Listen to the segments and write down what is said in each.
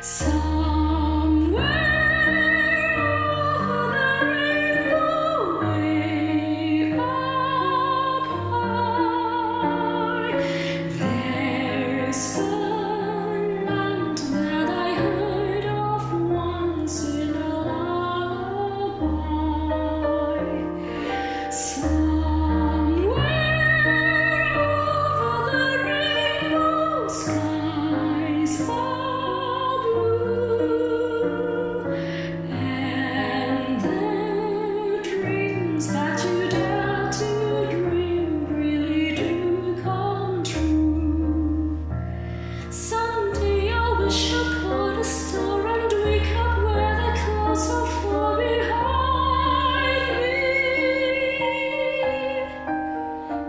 Somewhere over the rainbow, way up high, there's a land that I heard of once in a lullaby. Somewhere over the rainbow, skies fall blue, and the dreams that you dare to dream really do come true. Someday I wish upon a star and wake up where the clouds are far behind me,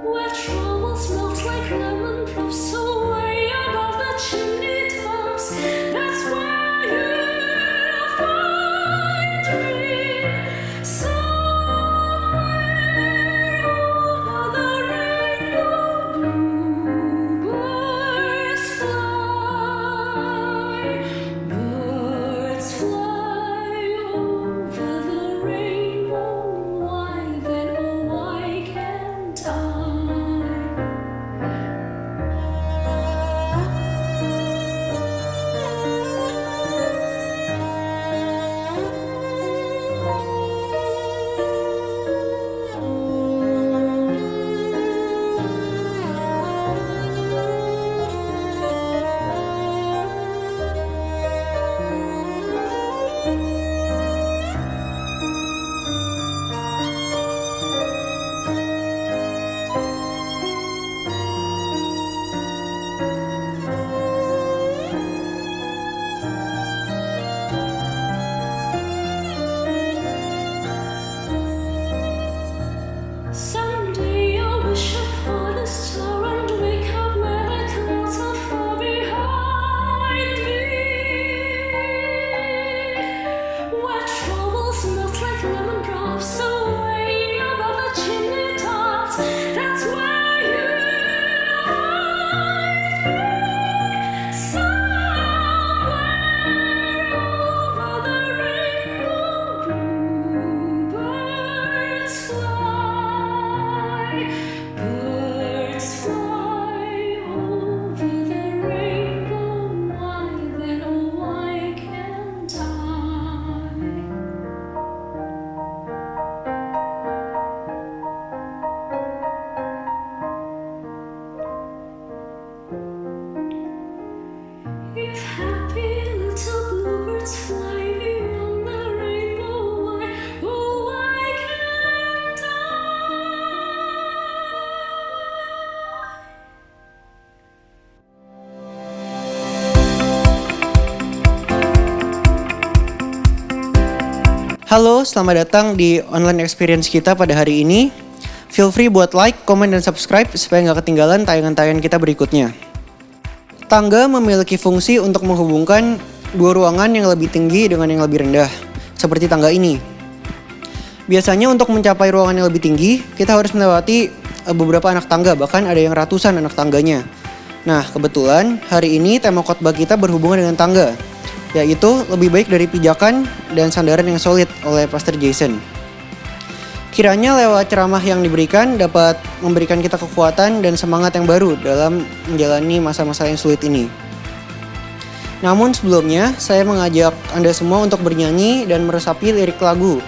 where trouble smells like lemon drops away above the chimney tops. That's where you'll find me. Somewhere over the rainbow, bluebirds fly. Birds fly over the rainbow. Why then, oh why can't I? Someday I'll wish upon a star and wake up where the clouds are far behind me, where trouble smells like lemon drops away above the chimney tops. That's where you'll find me. Somewhere over the rainbow, bluebirds fly. Birds fly over the rainbow. Why then, oh why can't I? If happy little bluebirds fly beyond the rainbow, why, oh why can't I? Halo, selamat datang di online experience kita pada hari ini. Feel free buat like, komen, dan subscribe supaya nggak ketinggalan tayangan-tayangan kita berikutnya. Tangga memiliki fungsi untuk menghubungkan dua ruangan yang lebih tinggi dengan yang lebih rendah, seperti tangga ini. Biasanya untuk mencapai ruangan yang lebih tinggi, kita harus melewati beberapa anak tangga, bahkan ada yang ratusan anak tangganya. Nah, kebetulan hari ini tema khotbah kita berhubungan dengan tangga, yaitu lebih baik dari pijakan dan sandaran yang solid oleh Pastor Jason. Kiranya lewat ceramah yang diberikan dapat memberikan kita kekuatan dan semangat yang baru dalam menjalani masa-masa yang sulit ini. Namun sebelumnya, saya mengajak Anda semua untuk bernyanyi dan meresapi lirik lagu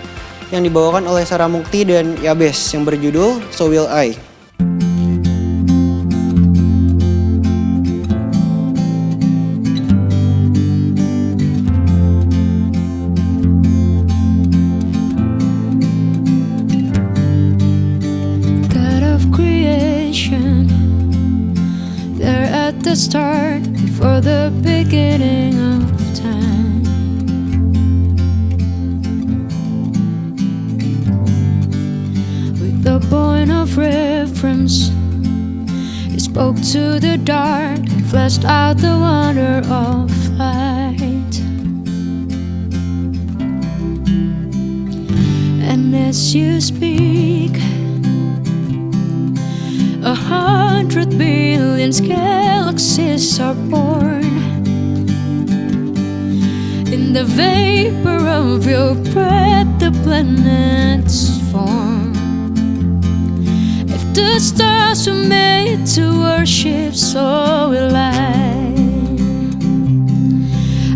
yang dibawakan oleh Sarah Mukti dan Yabes yang berjudul So Will I. God of creation, there at the start, before the beginning of time. With the point of reference, He spoke to the dark, fleshed out the wonder of light. And as you speak, 100 billion galaxies are born. the vapor of your breath the planets form. If the stars were made to worship, so will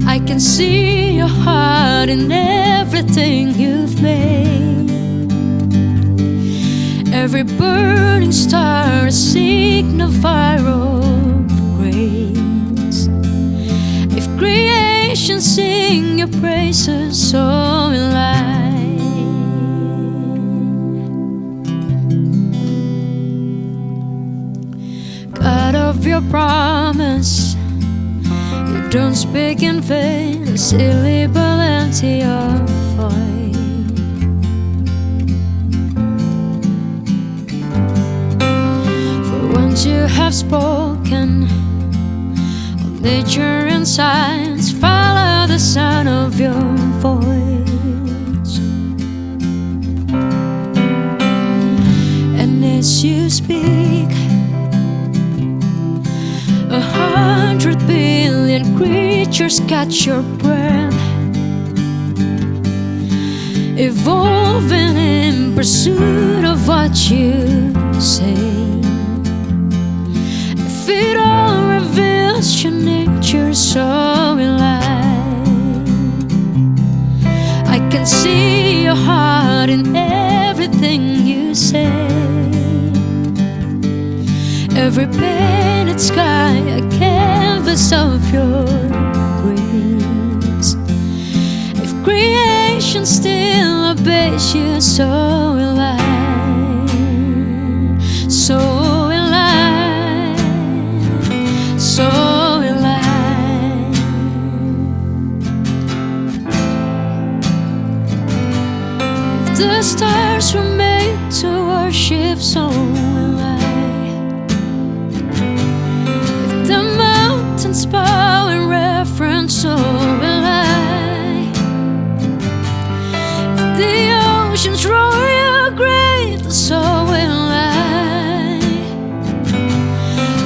I can see your heart in everything you've made. Every burning star a signifier of grace. If creation sing your praises, so will I. God of your promise, you don't speak in vain, a silly but empty of void. For once you have spoken, all nature and science follow the sound of your voice. And as you speak, 100 billion creatures catch your breath, evolving in pursuit of what you say. If it all reveals your nature, so will I can see your heart in everything you say. Every painted sky, a canvas of your grace. If creation still obeys you, so will I. So will I. So will I. If the stars were made to worship, so will I. The mountains bow in reverence, so will I. If the oceans roar your great, so will I.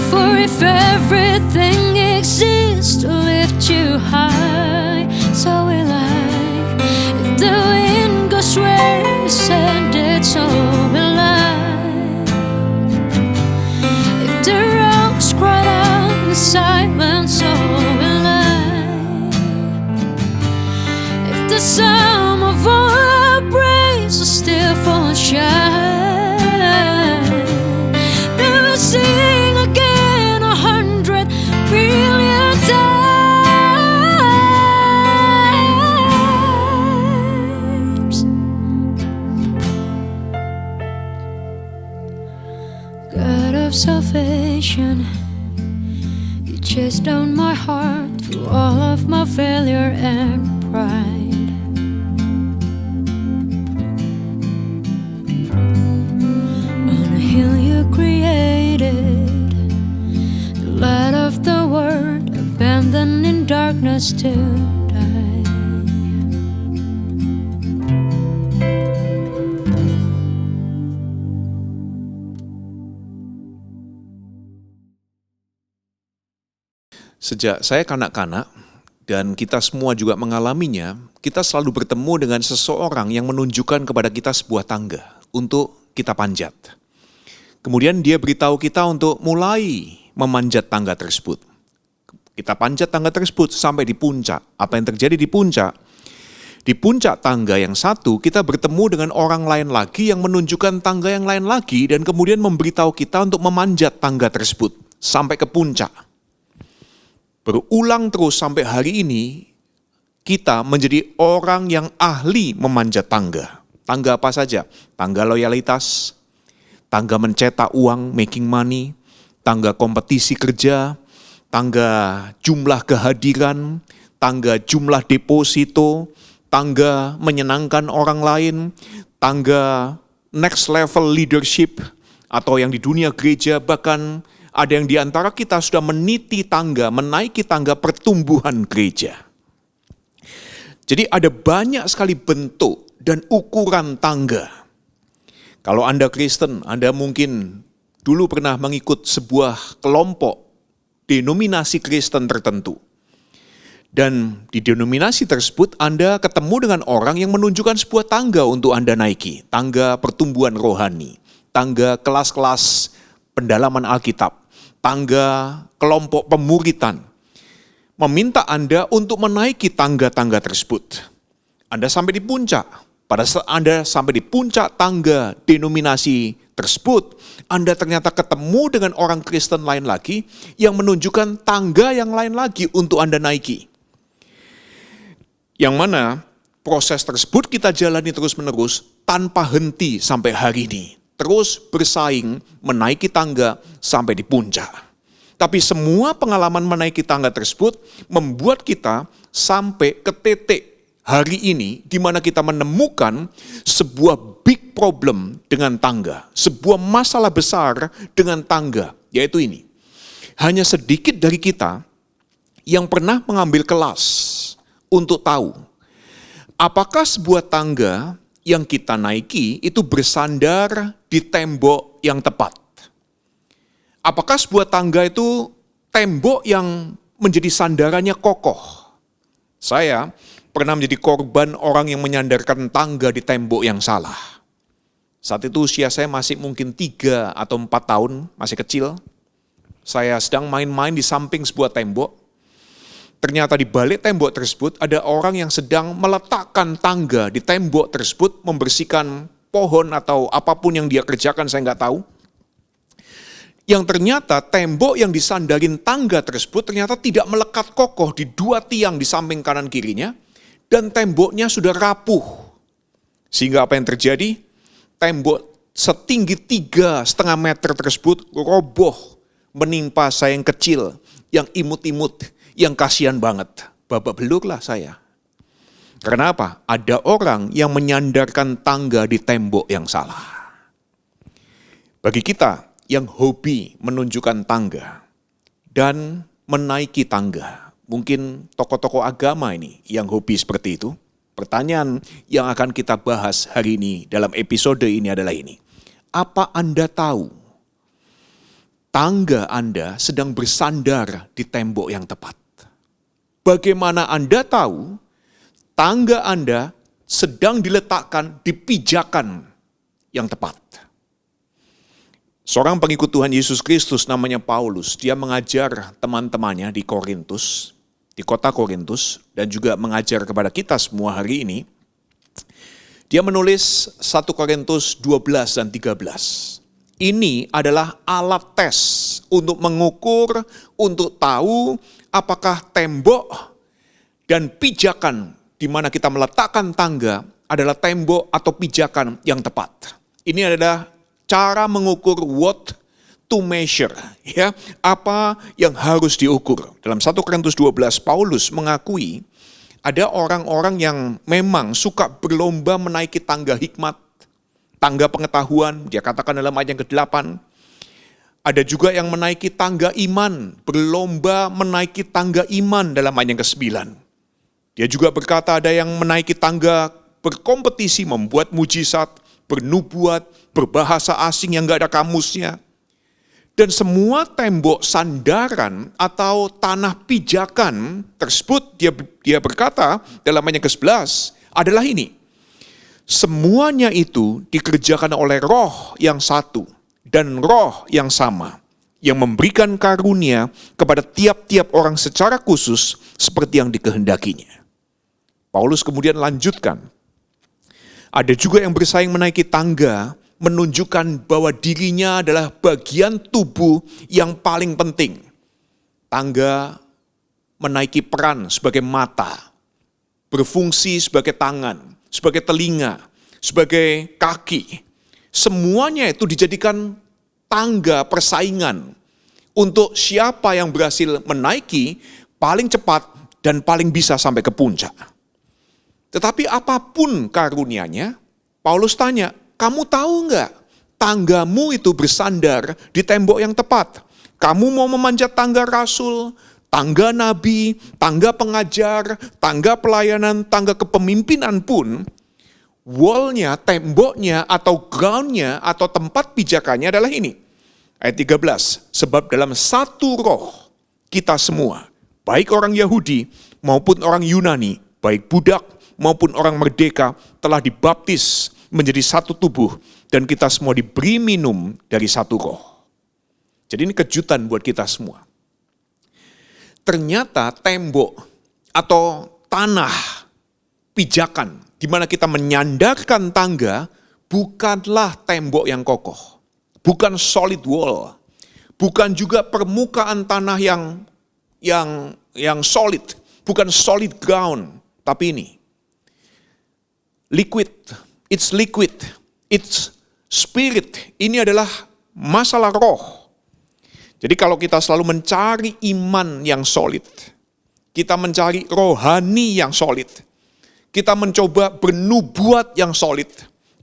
For if everything exists to lift you high, so will I. If the wind goes where you send it, so will I. If the rocks cry out silence, so will I. If the sum of all our praise is still fall shine, then we'll sing again 100 billion times. God of salvation, chase down my heart through all of my failure and pride. On a hill you created, the light of the world, abandoned in darkness to die. Sejak saya kanak-kanak, dan kita semua juga mengalaminya, kita selalu bertemu dengan seseorang yang menunjukkan kepada kita sebuah tangga untuk kita panjat. Kemudian dia beritahu kita untuk mulai memanjat tangga tersebut. Kita panjat tangga tersebut sampai di puncak. Apa yang terjadi di puncak? Di puncak tangga yang satu, kita bertemu dengan orang lain lagi yang menunjukkan tangga yang lain lagi, dan kemudian memberitahu kita untuk memanjat tangga tersebut sampai ke puncak. Berulang terus sampai hari ini, kita menjadi orang yang ahli memanjat tangga. Tangga apa saja? Tangga loyalitas, tangga mencetak uang, making money, tangga kompetisi kerja, tangga jumlah kehadiran, tangga jumlah deposito, tangga menyenangkan orang lain, tangga next level leadership, atau yang di dunia gereja, bahkan ada yang di antara kita sudah meniti tangga, menaiki tangga pertumbuhan gereja. Jadi ada banyak sekali bentuk dan ukuran tangga. Kalau Anda Kristen, Anda mungkin dulu pernah mengikut sebuah kelompok denominasi Kristen tertentu. Dan di denominasi tersebut Anda ketemu dengan orang yang menunjukkan sebuah tangga untuk Anda naiki. Tangga pertumbuhan rohani, tangga kelas-kelas pendalaman Alkitab, tangga kelompok pemuritan. Meminta Anda untuk menaiki tangga-tangga tersebut. Anda sampai di puncak. Pada saat Anda sampai di puncak tangga denominasi tersebut, Anda ternyata ketemu dengan orang Kristen lain lagi yang menunjukkan tangga yang lain lagi untuk Anda naiki. Yang mana proses tersebut kita jalani terus-menerus tanpa henti sampai hari ini. Terus bersaing menaiki tangga sampai di puncak. Tapi semua pengalaman menaiki tangga tersebut membuat kita sampai ke titik hari ini di mana kita menemukan sebuah big problem dengan tangga. Sebuah masalah besar dengan tangga, yaitu ini. Hanya sedikit dari kita yang pernah mengambil kelas untuk tahu apakah sebuah tangga yang kita naiki itu bersandar di tembok yang tepat. Apakah sebuah tangga itu tembok yang menjadi sandarannya kokoh? Saya pernah menjadi korban orang yang menyandarkan tangga di tembok yang salah. Saat itu usia saya masih mungkin 3 atau 4 tahun, masih kecil. Saya sedang main-main di samping sebuah tembok. Ternyata di balik tembok tersebut ada orang yang sedang meletakkan tangga di tembok tersebut, membersihkan pohon atau apapun yang dia kerjakan, saya nggak tahu. Yang ternyata tembok yang disandarin tangga tersebut ternyata tidak melekat kokoh di 2 tiang di samping kanan kirinya, dan temboknya sudah rapuh. Sehingga apa yang terjadi? Tembok setinggi 3,5 meter tersebut roboh menimpa saya yang kecil, yang imut-imut, yang kasihan banget. Babak belurlah saya. Karena apa? Ada orang yang menyandarkan tangga di tembok yang salah. Bagi kita yang hobi menunjukkan tangga dan menaiki tangga, mungkin tokoh-tokoh agama ini yang hobi seperti itu. Pertanyaan yang akan kita bahas hari ini dalam episode ini adalah ini. Apa Anda tahu tangga Anda sedang bersandar di tembok yang tepat? Bagaimana Anda tahu tangga Anda sedang diletakkan di pijakan yang tepat? Seorang pengikut Tuhan Yesus Kristus namanya Paulus, dia mengajar teman-temannya di Korintus, di kota Korintus, dan juga mengajar kepada kita semua hari ini. Dia menulis 1 Korintus 12 dan 13. Ini adalah alat tes untuk mengukur, untuk tahu apakah tembok dan pijakan di mana kita meletakkan tangga adalah tembok atau pijakan yang tepat. Ini adalah cara mengukur what to measure, ya, apa yang harus diukur. Dalam 1 Korintus 12, Paulus mengakui ada orang-orang yang memang suka berlomba menaiki tangga hikmat, tangga pengetahuan, dia katakan dalam ayat yang ke-8. Ada juga yang menaiki tangga iman, berlomba menaiki tangga iman dalam ayat yang ke-9. Dia juga berkata ada yang menaiki tangga berkompetisi membuat mujizat, bernubuat, berbahasa asing yang gak ada kamusnya. Dan semua tembok sandaran atau tanah pijakan tersebut, dia berkata dalam ayat yang ke-11 adalah ini. Semuanya itu dikerjakan oleh Roh yang satu dan Roh yang sama, yang memberikan karunia kepada tiap-tiap orang secara khusus seperti yang dikehendakinya. Paulus kemudian lanjutkan, ada juga yang bersaing menaiki tangga, menunjukkan bahwa dirinya adalah bagian tubuh yang paling penting. Tangga menaiki peran sebagai mata, berfungsi sebagai tangan, sebagai telinga, sebagai kaki. Semuanya itu dijadikan tangga persaingan untuk siapa yang berhasil menaiki paling cepat dan paling bisa sampai ke puncak. Tetapi apapun karunianya, Paulus tanya, kamu tahu nggak tanggamu itu bersandar di tembok yang tepat? Kamu mau memanjat tangga rasul, tangga nabi, tangga pengajar, tangga pelayanan, tangga kepemimpinan pun, wall-nya, temboknya, atau ground-nya, atau tempat pijakannya adalah ini. Ayat 13, sebab dalam satu roh kita semua, baik orang Yahudi maupun orang Yunani, baik budak maupun orang merdeka telah dibaptis menjadi satu tubuh dan kita semua diberi minum dari satu roh. Jadi ini kejutan buat kita semua. Ternyata tembok atau tanah pijakan di mana kita menyandarkan tangga bukanlah tembok yang kokoh, bukan solid wall, bukan juga permukaan tanah yang solid, bukan solid ground, tapi ini liquid, it's spirit. Ini adalah masalah roh. Jadi kalau kita selalu mencari iman yang solid, kita mencari rohani yang solid, kita mencoba bernubuat yang solid,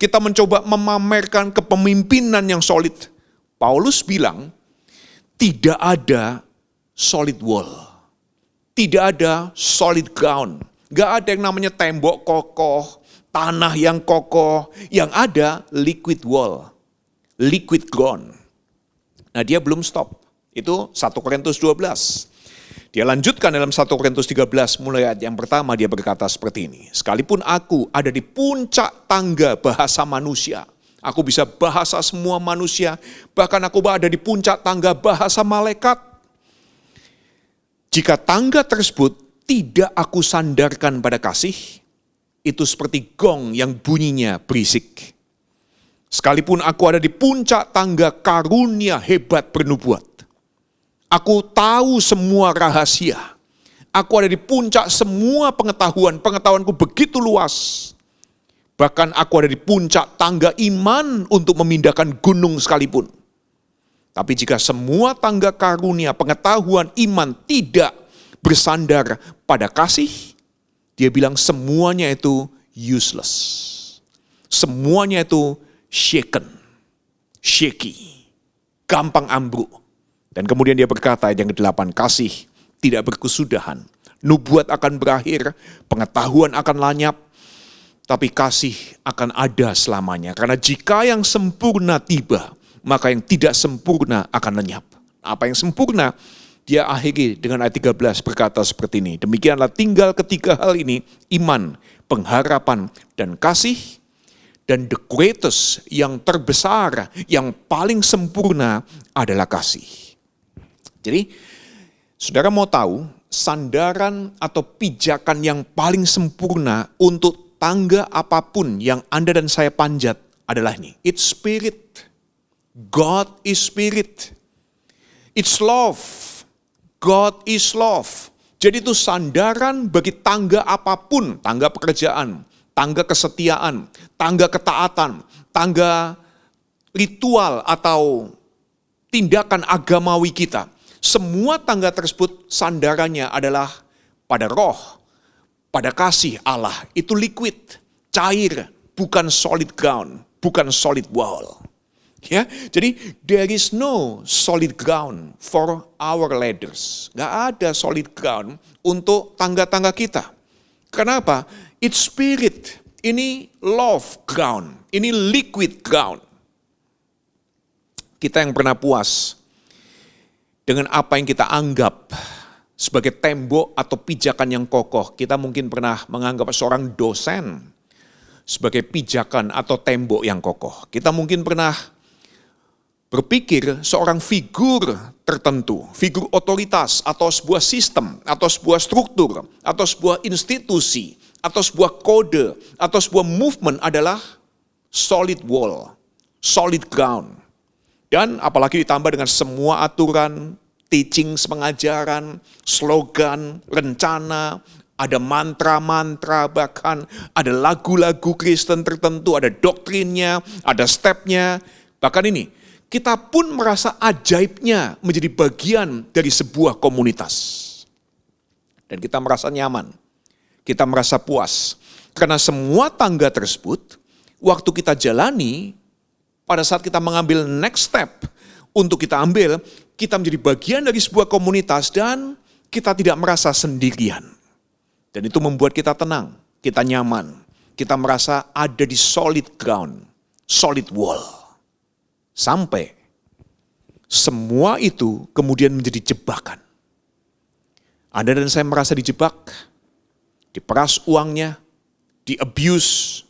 kita mencoba memamerkan kepemimpinan yang solid. Paulus bilang, tidak ada solid wall, tidak ada solid ground, gak ada yang namanya tembok kokoh, tanah yang kokoh, yang ada liquid wall, liquid ground. Nah dia belum stop, itu 1 Korintus 12. Dia lanjutkan dalam 1 Korintus 13 mulai ayat yang pertama dia berkata seperti ini. Sekalipun aku ada di puncak tangga bahasa manusia, aku bisa bahasa semua manusia, bahkan aku ada di puncak tangga bahasa malaikat. Jika tangga tersebut tidak aku sandarkan pada kasih, itu seperti gong yang bunyinya berisik. Sekalipun aku ada di puncak tangga karunia hebat bernubuat, aku tahu semua rahasia. Aku ada di puncak semua pengetahuan. Pengetahuanku begitu luas. Bahkan aku ada di puncak tangga iman untuk memindahkan gunung sekalipun. Tapi jika semua tangga karunia, pengetahuan, iman tidak bersandar pada kasih, dia bilang semuanya itu useless. Semuanya itu shaky, gampang ambruk. Dan kemudian dia berkata ayat yang ke-8, kasih tidak berkesudahan, nubuat akan berakhir, pengetahuan akan lenyap, tapi kasih akan ada selamanya. Karena jika yang sempurna tiba, maka yang tidak sempurna akan lenyap. Apa yang sempurna? Dia akhiri dengan ayat 13 berkata seperti ini, demikianlah tinggal ketiga hal ini, iman, pengharapan, dan kasih, dan the greatest, yang terbesar, yang paling sempurna adalah kasih. Jadi, saudara mau tahu, sandaran atau pijakan yang paling sempurna untuk tangga apapun yang Anda dan saya panjat adalah ini. It's spirit. God is spirit. It's love. God is love. Jadi itu sandaran bagi tangga apapun, tangga pekerjaan, tangga kesetiaan, tangga ketaatan, tangga ritual atau tindakan agamawi kita. Semua tangga tersebut sandarannya adalah pada roh, pada kasih Allah. Itu liquid, cair, bukan solid ground, bukan solid wall. Ya, jadi there is no solid ground for our ladders. Gak ada solid ground untuk tangga-tangga kita. Kenapa? It's spirit. Ini love ground. Ini liquid ground. Kita yang pernah puas dengan apa yang kita anggap sebagai tembok atau pijakan yang kokoh. Kita mungkin pernah menganggap seorang dosen sebagai pijakan atau tembok yang kokoh. Kita mungkin pernah berpikir seorang figur tertentu, figur otoritas atau sebuah sistem, atau sebuah struktur, atau sebuah institusi, atau sebuah kode, atau sebuah movement adalah solid wall, solid ground. Dan apalagi ditambah dengan semua aturan, teachings, pengajaran, slogan, rencana, ada mantra-mantra, bahkan ada lagu-lagu Kristen tertentu, ada doktrinnya, ada stepnya, bahkan ini, kita pun merasa ajaibnya menjadi bagian dari sebuah komunitas. Dan kita merasa nyaman, kita merasa puas. Karena semua tangga tersebut, waktu kita jalani, pada saat kita mengambil next step untuk kita ambil, kita menjadi bagian dari sebuah komunitas dan kita tidak merasa sendirian. Dan itu membuat kita tenang, kita nyaman, kita merasa ada di solid ground, solid wall. Sampai semua itu kemudian menjadi jebakan. Anda dan saya merasa dijebak, diperas uangnya, di-abuse,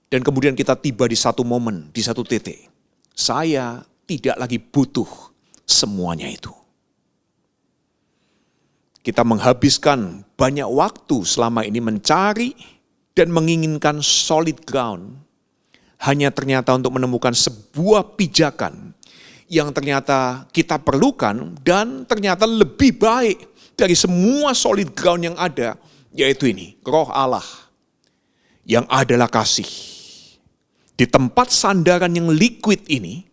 dan kemudian kita tiba di satu momen, di satu titik. Saya tidak lagi butuh semuanya itu. Kita menghabiskan banyak waktu selama ini mencari dan menginginkan solid ground. Hanya ternyata untuk menemukan sebuah pijakan yang ternyata kita perlukan dan ternyata lebih baik dari semua solid ground yang ada, yaitu ini, Roh Allah yang adalah kasih. Di tempat sandaran yang liquid ini,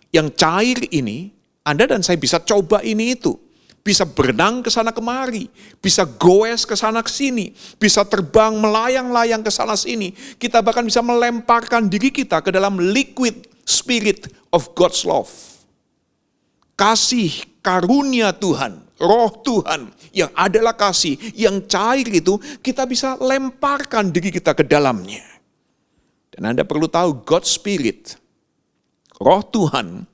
yang cair ini, Anda dan saya bisa coba ini itu. Bisa berenang ke sana kemari, bisa goes ke sana ke sini, bisa terbang melayang-layang ke sana sini. Kita bahkan bisa melemparkan diri kita ke dalam liquid spirit of God's love. Kasih karunia Tuhan, roh Tuhan yang adalah kasih, yang cair itu kita bisa lemparkan diri kita ke dalamnya. Dan Anda perlu tahu God's Spirit, roh Tuhan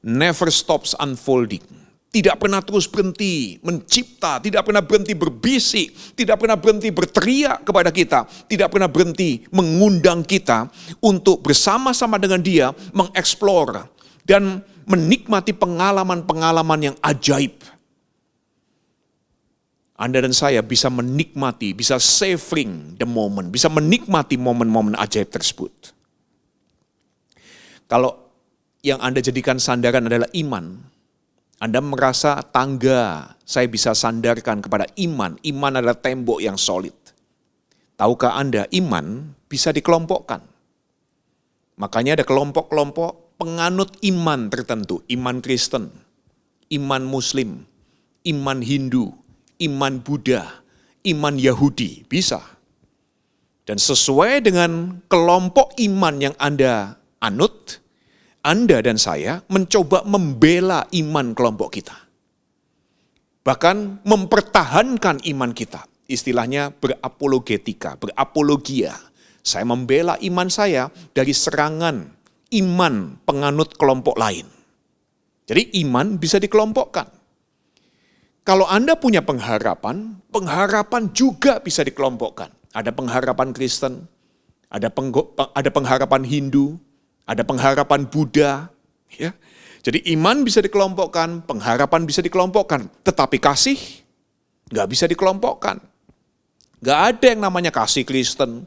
never stops unfolding. Tidak pernah terus berhenti mencipta, tidak pernah berhenti berbisik, tidak pernah berhenti berteriak kepada kita, tidak pernah berhenti mengundang kita untuk bersama-sama dengan Dia mengeksplor dan menikmati pengalaman-pengalaman yang ajaib. Anda dan saya bisa menikmati, bisa savoring the moment, bisa menikmati momen-momen ajaib tersebut. Kalau yang Anda jadikan sandaran adalah iman, Anda merasa tangga saya bisa sandarkan kepada iman. Iman adalah tembok yang solid. Tahukah Anda, iman bisa dikelompokkan. Makanya ada kelompok-kelompok penganut iman tertentu. Iman Kristen, iman Muslim, iman Hindu, iman Buddha, iman Yahudi. Bisa. Dan sesuai dengan kelompok iman yang Anda anut, Anda dan saya mencoba membela iman kelompok kita. Bahkan mempertahankan iman kita. Istilahnya berapologetika, berapologia. Saya membela iman saya dari serangan iman penganut kelompok lain. Jadi iman bisa dikelompokkan. Kalau Anda punya pengharapan, pengharapan juga bisa dikelompokkan. Ada pengharapan Kristen, ada pengharapan Hindu, ada pengharapan Buddha, ya. Jadi iman bisa dikelompokkan, pengharapan bisa dikelompokkan, tetapi kasih nggak bisa dikelompokkan. Nggak ada yang namanya kasih Kristen,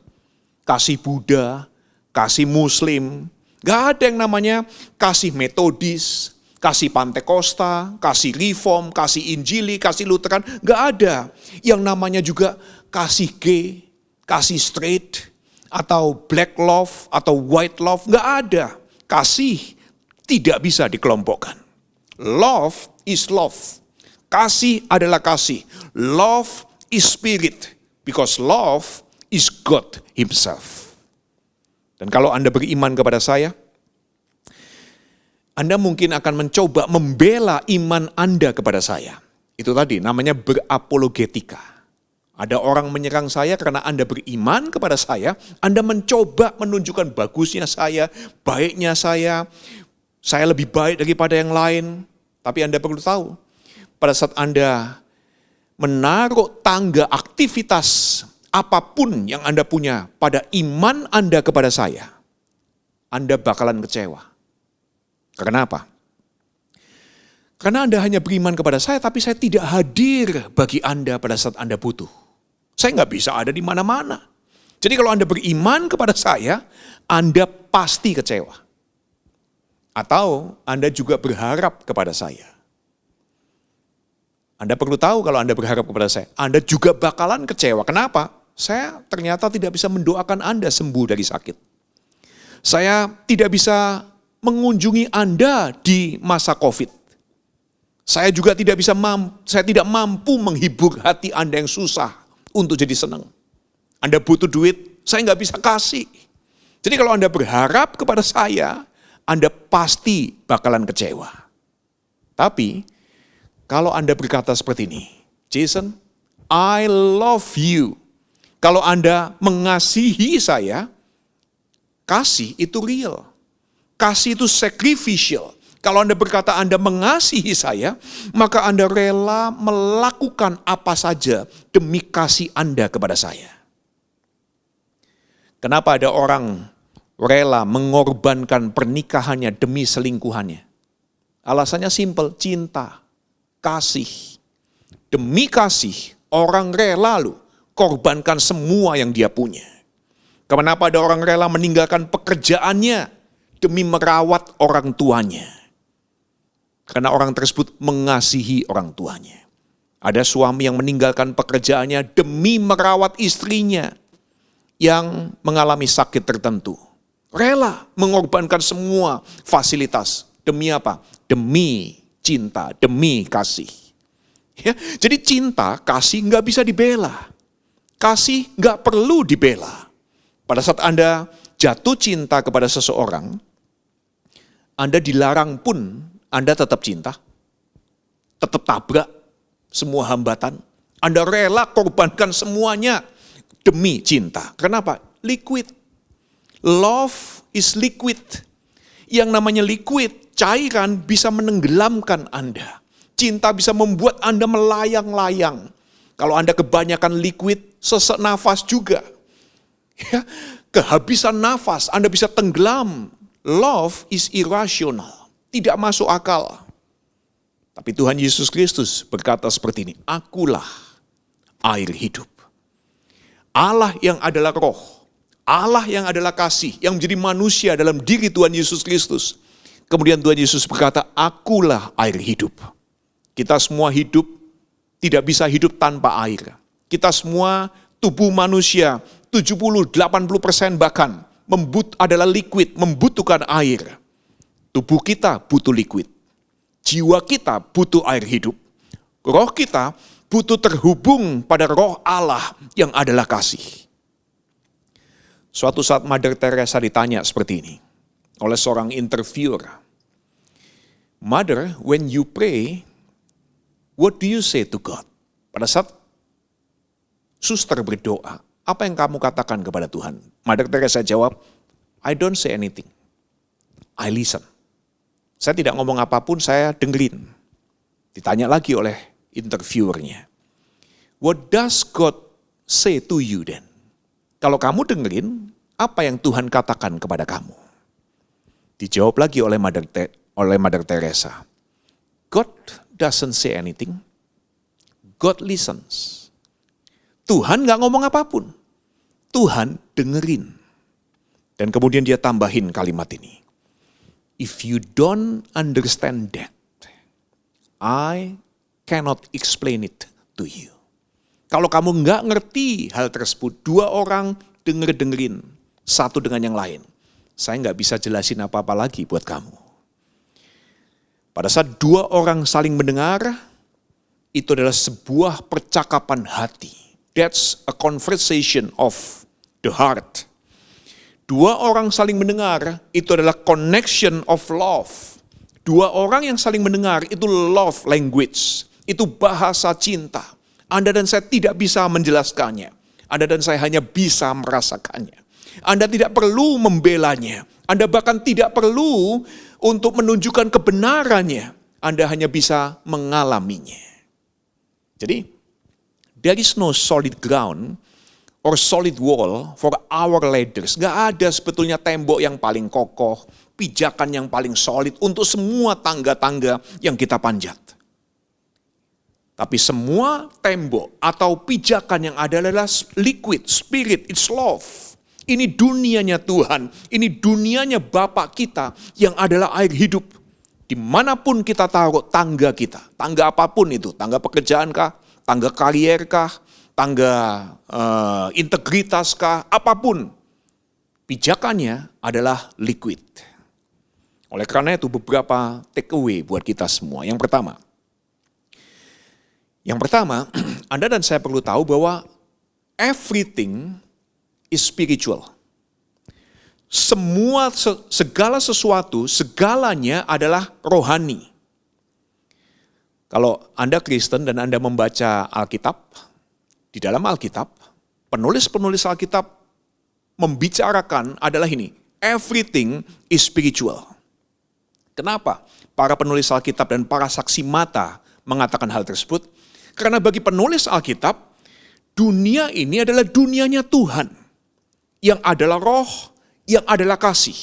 kasih Buddha, kasih Muslim, nggak ada yang namanya kasih Metodis, kasih Pantekosta, kasih Reform, kasih Injili, kasih Lutheran, nggak ada. Yang namanya juga kasih gay, kasih straight, atau black love, atau white love, nggak ada. Kasih tidak bisa dikelompokkan. Love is love. Kasih adalah kasih. Love is spirit. Because love is God Himself. Dan kalau Anda beriman kepada saya, Anda mungkin akan mencoba membela iman Anda kepada saya. Itu tadi namanya berapologetika. Ada orang menyerang saya karena Anda beriman kepada saya, Anda mencoba menunjukkan bagusnya saya, baiknya saya lebih baik daripada yang lain. Tapi Anda perlu tahu, pada saat Anda menaruh tangga aktivitas apapun yang Anda punya pada iman Anda kepada saya, Anda bakalan kecewa. Karena apa? Karena Anda hanya beriman kepada saya, tapi saya tidak hadir bagi Anda pada saat Anda butuh. Saya nggak bisa ada di mana-mana. Jadi kalau Anda beriman kepada saya, Anda pasti kecewa. Atau Anda juga berharap kepada saya. Anda perlu tahu kalau Anda berharap kepada saya, Anda juga bakalan kecewa. Kenapa? Saya ternyata tidak bisa mendoakan Anda sembuh dari sakit. Saya tidak bisa mengunjungi Anda di masa COVID. Saya juga tidak mampu menghibur hati Anda yang susah untuk jadi senang. Anda butuh duit, saya nggak bisa kasih. Jadi kalau Anda berharap kepada saya, Anda pasti bakalan kecewa. Tapi kalau Anda berkata seperti ini, Jason, I love you. Kalau Anda mengasihi saya, kasih itu real. Kasih itu sacrificial. Kalau Anda berkata Anda mengasihi saya, maka Anda rela melakukan apa saja demi kasih Anda kepada saya. Kenapa ada orang rela mengorbankan pernikahannya demi selingkuhannya? Alasannya simpel, cinta, kasih. Demi kasih, orang rela korbankan semua yang dia punya. Kenapa ada orang rela meninggalkan pekerjaannya demi merawat orang tuanya? Karena orang tersebut mengasihi orang tuanya. Ada suami yang meninggalkan pekerjaannya demi merawat istrinya yang mengalami sakit tertentu. Rela mengorbankan semua fasilitas. Demi apa? Demi cinta, demi kasih. Ya, jadi cinta, kasih nggak bisa dibela. Kasih nggak perlu dibela. Pada saat Anda jatuh cinta kepada seseorang, Anda dilarang pun Anda tetap cinta, tetap tabrak semua hambatan. Anda rela korbankan semuanya demi cinta. Kenapa? Liquid. Love is liquid. Yang namanya liquid, cairan bisa menenggelamkan Anda. Cinta bisa membuat Anda melayang-layang. Kalau Anda kebanyakan liquid, sesak nafas juga. Ya, kehabisan nafas, Anda bisa tenggelam. Love is irrational. Tidak masuk akal. Tapi Tuhan Yesus Kristus berkata seperti ini, akulah air hidup. Allah yang adalah roh, Allah yang adalah kasih, yang menjadi manusia dalam diri Tuhan Yesus Kristus. Kemudian Tuhan Yesus berkata, akulah air hidup. Kita semua hidup, tidak bisa hidup tanpa air. Kita semua tubuh manusia, 70-80% bahkan adalah liquid, membutuhkan air. Tubuh kita butuh liquid. Jiwa kita butuh air hidup. Roh kita butuh terhubung pada roh Allah yang adalah kasih. Suatu saat Mother Teresa ditanya seperti ini oleh seorang interviewer. Mother, when you pray, what do you say to God? Pada saat suster berdoa, apa yang kamu katakan kepada Tuhan? Mother Teresa jawab, I don't say anything. I listen. Saya tidak ngomong apapun, saya dengerin. Ditanya lagi oleh interviewernya. What does God say to you then? Kalau kamu dengerin, apa yang Tuhan katakan kepada kamu? Dijawab lagi oleh Mother Teresa. God doesn't say anything. God listens. Tuhan gak ngomong apapun. Tuhan dengerin. Dan kemudian dia tambahin kalimat ini. If you don't understand that, I cannot explain it to you. Kalau kamu nggak ngerti hal tersebut, dua orang dengerin satu dengan yang lain. Saya nggak bisa jelasin apa-apa lagi buat kamu. Pada saat dua orang saling mendengar, itu adalah sebuah percakapan hati. That's a conversation of the heart. Dua orang saling mendengar, itu adalah connection of love. Dua orang yang saling mendengar, itu love language. Itu bahasa cinta. Anda dan saya tidak bisa menjelaskannya. Anda dan saya hanya bisa merasakannya. Anda tidak perlu membelanya. Anda bahkan tidak perlu untuk menunjukkan kebenarannya. Anda hanya bisa mengalaminya. Jadi, there is no solid ground or solid wall for our leaders. Gak ada sebetulnya tembok yang paling kokoh, pijakan yang paling solid untuk semua tangga-tangga yang kita panjat. Tapi semua tembok atau pijakan yang ada adalah liquid, spirit, it's love. Ini dunianya Tuhan, ini dunianya Bapa kita yang adalah air hidup. Dimanapun kita taruh tangga kita, tangga apapun itu, tangga pekerjaan kah, tangga karier kah, tangga integritas kah, apapun. Pijakannya adalah liquid. Oleh karena itu beberapa take away buat kita semua. Yang pertama, Anda dan saya perlu tahu bahwa everything is spiritual. Segala sesuatu, segalanya adalah rohani. Kalau Anda Kristen dan Anda membaca Alkitab, di dalam Alkitab, penulis-penulis Alkitab membicarakan adalah ini, everything is spiritual. Kenapa? Para penulis Alkitab dan para saksi mata mengatakan hal tersebut. Karena bagi penulis Alkitab, dunia ini adalah dunianya Tuhan. Yang adalah roh, yang adalah kasih.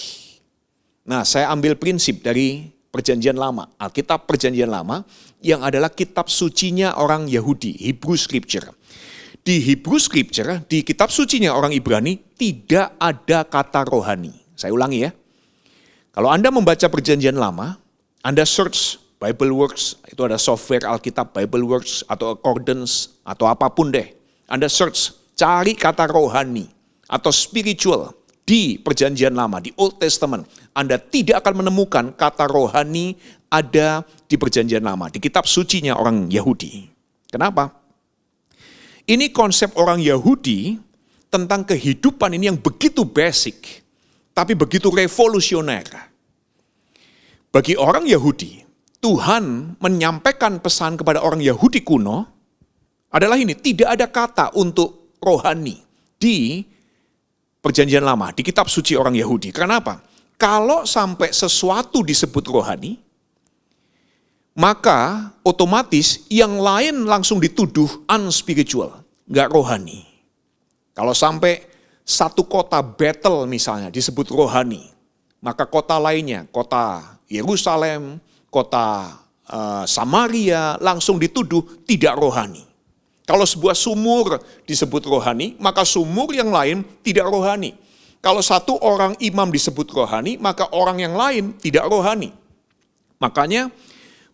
Nah, saya ambil prinsip dari Perjanjian Lama, Alkitab Perjanjian Lama, yang adalah kitab sucinya orang Yahudi, Hebrew Scripture. Di Hebrew Scripture, di kitab sucinya orang Ibrani, tidak ada kata rohani. Saya ulangi ya. Kalau Anda membaca Perjanjian Lama, Anda search Bible Works, itu ada software Alkitab Bible Works atau Accordance atau apapun deh. Anda search, cari kata rohani atau spiritual di Perjanjian Lama, di Old Testament. Anda tidak akan menemukan kata rohani ada di Perjanjian Lama, di kitab sucinya orang Yahudi. Kenapa? Ini konsep orang Yahudi tentang kehidupan ini yang begitu basic, tapi begitu revolusioner. Bagi orang Yahudi, Tuhan menyampaikan pesan kepada orang Yahudi kuno adalah ini, tidak ada kata untuk rohani di Perjanjian Lama, di kitab suci orang Yahudi. Kenapa? Kalau sampai sesuatu disebut rohani, maka otomatis yang lain langsung dituduh unspiritual, nggak rohani. Kalau sampai satu kota Betel misalnya disebut rohani, maka kota lainnya, kota Yerusalem, kota Samaria langsung dituduh tidak rohani. Kalau sebuah sumur disebut rohani, maka sumur yang lain tidak rohani. Kalau satu orang imam disebut rohani, maka orang yang lain tidak rohani. Makanya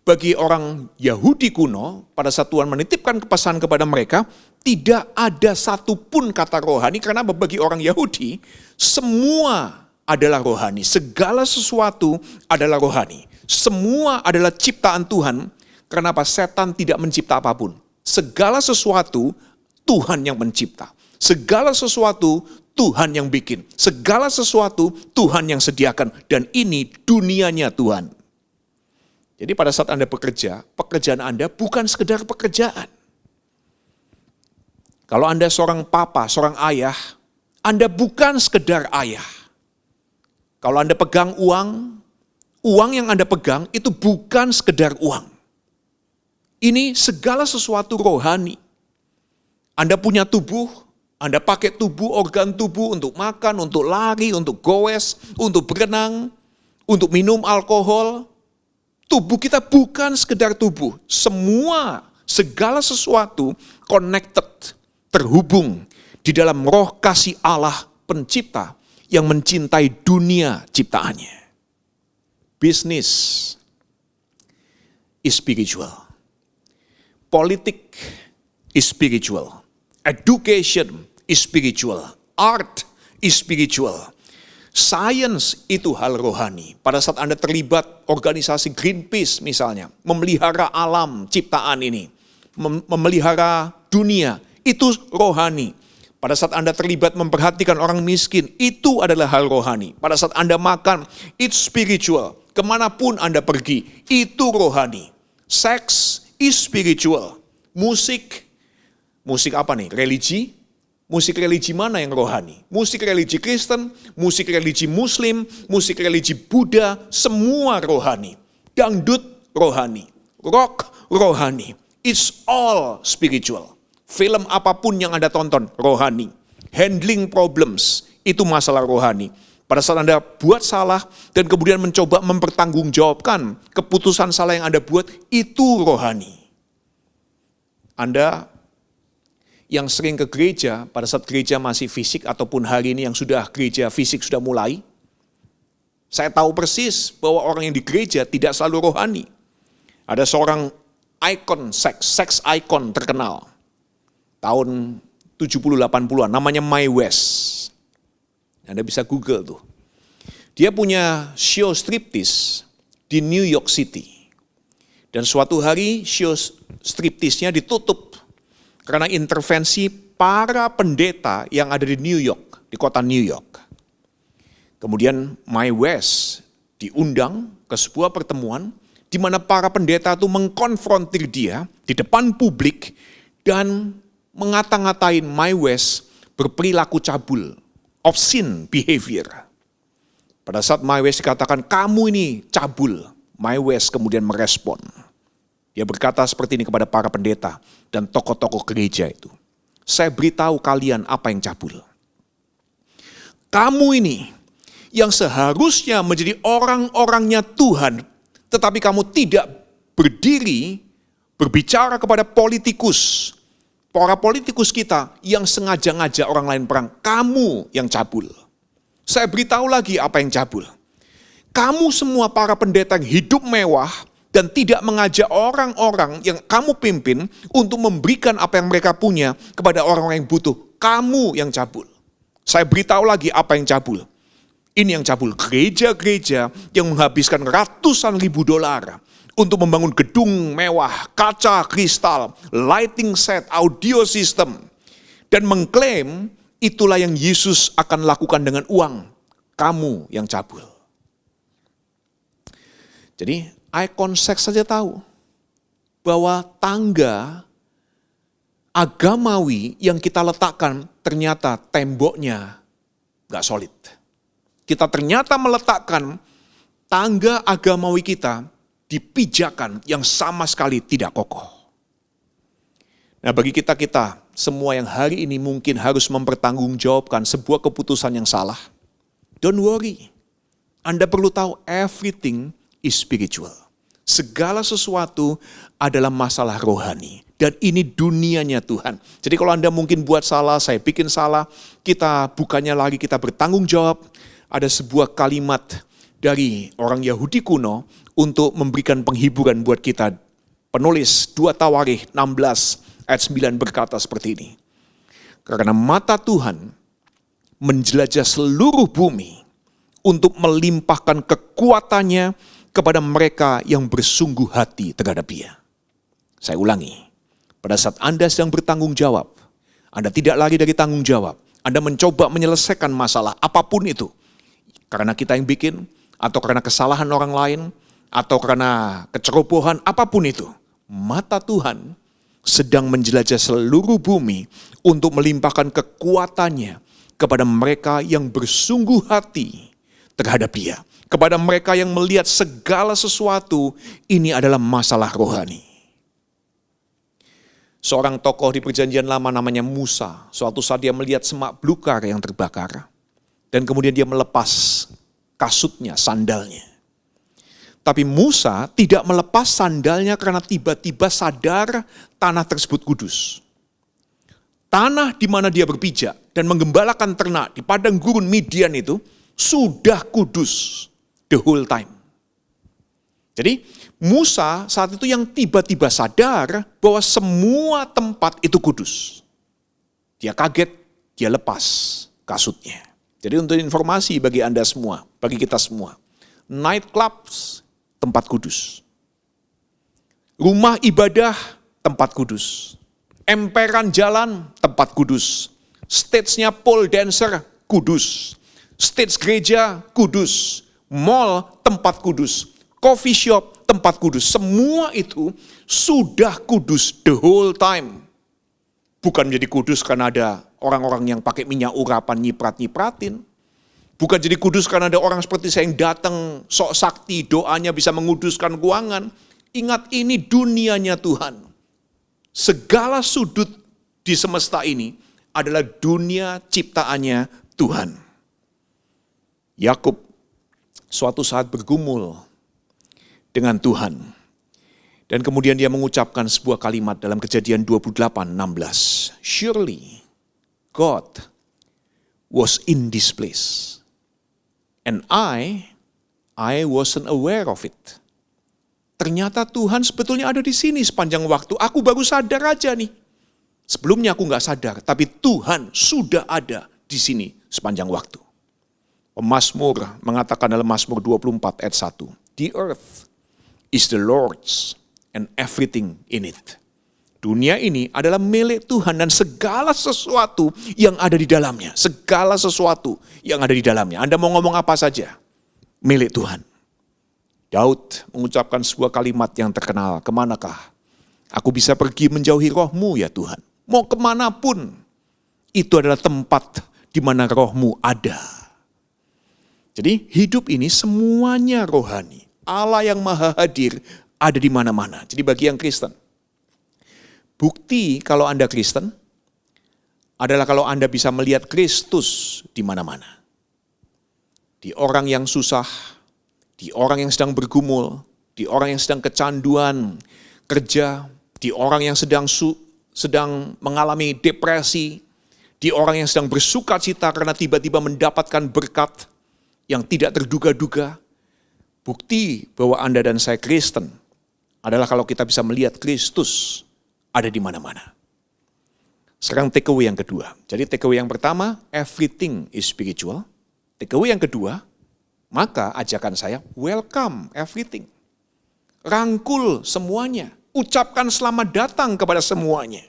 bagi orang Yahudi kuno, pada saat Tuhan menitipkan pesan kepada mereka, tidak ada satupun kata rohani, karena bagi orang Yahudi, semua adalah rohani. Segala sesuatu adalah rohani. Semua adalah ciptaan Tuhan, karena setan tidak mencipta apapun. Segala sesuatu Tuhan yang mencipta. Segala sesuatu Tuhan yang bikin. Segala sesuatu Tuhan yang sediakan. Dan ini dunianya Tuhan. Jadi pada saat Anda bekerja, pekerjaan Anda bukan sekedar pekerjaan. Kalau Anda seorang papa, seorang ayah, Anda bukan sekedar ayah. Kalau Anda pegang uang, uang yang Anda pegang itu bukan sekedar uang. Ini segala sesuatu rohani. Anda punya tubuh, Anda pakai tubuh, organ tubuh untuk makan, untuk lari, untuk goes, untuk berenang, untuk minum alkohol. Tubuh kita bukan sekedar tubuh. Semua, segala sesuatu connected, terhubung di dalam roh kasih Allah pencipta yang mencintai dunia ciptaannya. Bisnis is spiritual. Politik is spiritual. Education is spiritual. Art is spiritual. Science itu hal rohani. Pada saat Anda terlibat organisasi Greenpeace misalnya, memelihara alam ciptaan ini, memelihara dunia, itu rohani. Pada saat Anda terlibat memperhatikan orang miskin, itu adalah hal rohani. Pada saat Anda makan, it's spiritual. Kemanapun Anda pergi, itu rohani. Seks is spiritual. Musik apa nih? Religi? Musik religi mana yang rohani? Musik religi Kristen, musik religi Muslim, musik religi Buddha, semua rohani. Dangdut rohani, rock rohani. It's all spiritual. Film apapun yang Anda tonton rohani. Handling problems itu masalah rohani. Pada saat Anda buat salah dan kemudian mencoba mempertanggungjawabkan keputusan salah yang Anda buat, itu rohani. Anda yang sering ke gereja, pada saat gereja masih fisik ataupun hari ini yang sudah gereja fisik sudah mulai, saya tahu persis bahwa orang yang di gereja tidak selalu rohani. Ada seorang ikon seks ikon terkenal, tahun 70-80-an, namanya Mae West. Anda bisa Google tuh. Dia punya show striptease di New York City. Dan suatu hari show striptease-nya ditutup karena intervensi para pendeta yang ada di New York, di kota New York. Kemudian Mae West diundang ke sebuah pertemuan di mana para pendeta itu mengkonfrontir dia di depan publik dan mengata-ngatain Mae West berperilaku cabul, obscene behavior. Pada saat My West dikatakan, kamu ini cabul, My West kemudian merespon. Dia berkata seperti ini kepada para pendeta dan tokoh-tokoh gereja itu. Saya beritahu kalian apa yang cabul. Kamu ini yang seharusnya menjadi orang-orangnya Tuhan, tetapi kamu tidak berdiri berbicara kepada politikus. Para politikus kita yang sengaja ngajak orang lain perang, kamu yang cabul. Saya beritahu lagi apa yang cabul. Kamu semua para pendeta yang hidup mewah dan tidak mengajak orang-orang yang kamu pimpin untuk memberikan apa yang mereka punya kepada orang-orang yang butuh. Kamu yang cabul. Saya beritahu lagi apa yang cabul. Ini yang cabul. Gereja-gereja yang menghabiskan ratusan ribu dolar untuk membangun gedung mewah, kaca kristal, lighting set, audio system. Dan mengklaim itulah yang Yesus akan lakukan dengan uang. Kamu yang cabul. Jadi ikon seks saja tahu bahwa tangga agamawi yang kita letakkan ternyata temboknya gak solid. Kita ternyata meletakkan tangga agamawi kita di pijakan yang sama sekali tidak kokoh. Nah, bagi kita semua yang hari ini mungkin harus mempertanggungjawabkan sebuah keputusan yang salah. Don't worry. Anda perlu tahu everything is spiritual. Segala sesuatu adalah masalah rohani. Dan ini dunianya Tuhan. Jadi kalau Anda mungkin buat salah, saya bikin salah, kita bukannya lagi kita bertanggung jawab. Ada sebuah kalimat dari orang Yahudi kuno untuk memberikan penghiburan buat kita. Penulis 2 Tawarikh 16 ayat 9 berkata seperti ini. Karena mata Tuhan menjelajah seluruh bumi untuk melimpahkan kekuatannya kepada mereka yang bersungguh hati terhadap Dia. Saya ulangi, pada saat Anda sedang bertanggung jawab, Anda tidak lari dari tanggung jawab, Anda mencoba menyelesaikan masalah apapun itu, karena kita yang bikin, atau karena kesalahan orang lain, atau karena kecerobohan, apapun itu, mata Tuhan sedang menjelajah seluruh bumi untuk melimpahkan kekuatannya kepada mereka yang bersungguh hati terhadap Dia. Kepada mereka yang melihat segala sesuatu ini adalah masalah rohani. Seorang tokoh di perjanjian lama namanya Musa, suatu saat dia melihat semak belukar yang terbakar. Dan kemudian dia melepas kasutnya, sandalnya. Tapi Musa tidak melepas sandalnya karena tiba-tiba sadar tanah tersebut kudus. Tanah di mana dia berpijak dan menggembalakan ternak di padang gurun Midian itu sudah kudus the whole time. Jadi Musa saat itu yang tiba-tiba sadar bahwa semua tempat itu kudus. Dia kaget, dia lepas kasutnya. Jadi untuk informasi bagi Anda semua, bagi kita semua, night clubs tempat kudus. Rumah ibadah, tempat kudus. Emperan jalan, tempat kudus. Stage-nya pole dancer, kudus. Stage gereja, kudus. Mall, tempat kudus. Coffee shop, tempat kudus. Semua itu sudah kudus the whole time. Bukan menjadi kudus karena ada orang-orang yang pakai minyak urapan nyiprat-nyipratin. Bukan jadi kudus karena ada orang seperti saya yang datang sok sakti, doanya bisa menguduskan keuangan. Ingat ini dunianya Tuhan. Segala sudut di semesta ini adalah dunia ciptaannya Tuhan. Yakub suatu saat bergumul dengan Tuhan. Dan kemudian dia mengucapkan sebuah kalimat dalam Kejadian 28:16. Surely God was in this place. And I wasn't aware of it. Ternyata Tuhan sebetulnya ada di sini sepanjang waktu. Aku baru sadar aja nih. Sebelumnya aku gak sadar, tapi Tuhan sudah ada di sini sepanjang waktu. Pemazmur mengatakan dalam Mazmur 24 ayat 1. The earth is the Lord's and everything in it. Dunia ini adalah milik Tuhan dan segala sesuatu yang ada di dalamnya. Segala sesuatu yang ada di dalamnya. Anda mau ngomong apa saja, milik Tuhan. Daud mengucapkan sebuah kalimat yang terkenal. Kemanakah aku bisa pergi menjauhi roh-Mu ya Tuhan? Mau kemanapun, itu adalah tempat di mana roh-Mu ada. Jadi hidup ini semuanya rohani. Allah yang maha hadir ada di mana-mana. Jadi bagi yang Kristen, bukti kalau Anda Kristen adalah kalau Anda bisa melihat Kristus di mana-mana. Di orang yang susah, di orang yang sedang bergumul, di orang yang sedang kecanduan kerja, di orang yang sedang mengalami depresi, di orang yang sedang bersuka cita karena tiba-tiba mendapatkan berkat yang tidak terduga-duga. Bukti bahwa Anda dan saya Kristen adalah kalau kita bisa melihat Kristus ada di mana-mana. Sekarang takeaway yang kedua. Jadi takeaway yang pertama, everything is spiritual. Takeaway yang kedua, maka ajakan saya, welcome everything. Rangkul semuanya. Ucapkan selamat datang kepada semuanya.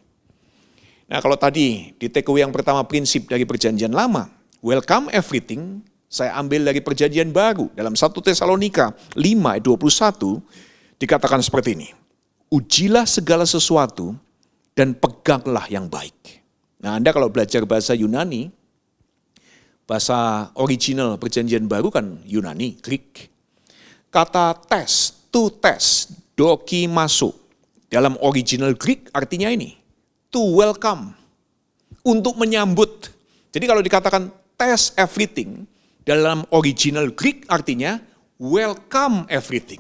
Nah kalau tadi di takeaway yang pertama prinsip dari perjanjian lama, welcome everything, saya ambil dari perjanjian baru. Dalam 1 Tesalonika 5 ayat 21 dikatakan seperti ini. Ujilah segala sesuatu dan peganglah yang baik. Nah Anda kalau belajar bahasa Yunani, bahasa original perjanjian baru kan Yunani, Greek. Kata to test, dokimaso. Dalam original Greek artinya ini, to welcome, untuk menyambut. Jadi kalau dikatakan test everything, dalam original Greek artinya welcome everything,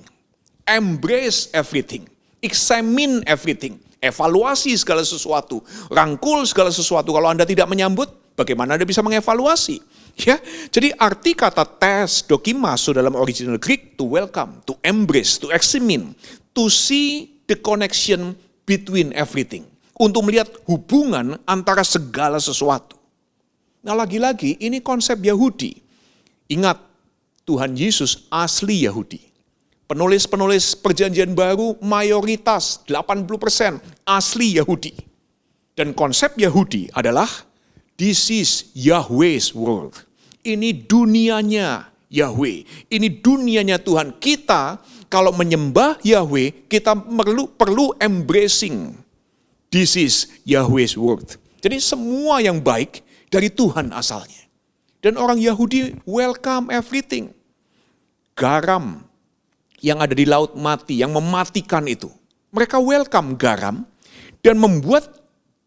embrace everything, examine everything, evaluasi segala sesuatu, rangkul segala sesuatu. Kalau Anda tidak menyambut, bagaimana Anda bisa mengevaluasi? Ya, jadi arti kata test, dokimaso dalam original Greek, to welcome, to embrace, to examine, to see the connection between everything. Untuk melihat hubungan antara segala sesuatu. Nah lagi-lagi ini konsep Yahudi. Ingat, Tuhan Yesus asli Yahudi. Penulis-penulis perjanjian baru mayoritas 80% asli Yahudi. Dan konsep Yahudi adalah this is Yahweh's world. Ini dunianya Yahweh. Ini dunianya Tuhan. Kita kalau menyembah Yahweh, kita perlu embracing. This is Yahweh's world. Jadi semua yang baik dari Tuhan asalnya. Dan orang Yahudi welcome everything. Garam yang ada di laut mati, yang mematikan itu. Mereka welcome garam dan membuat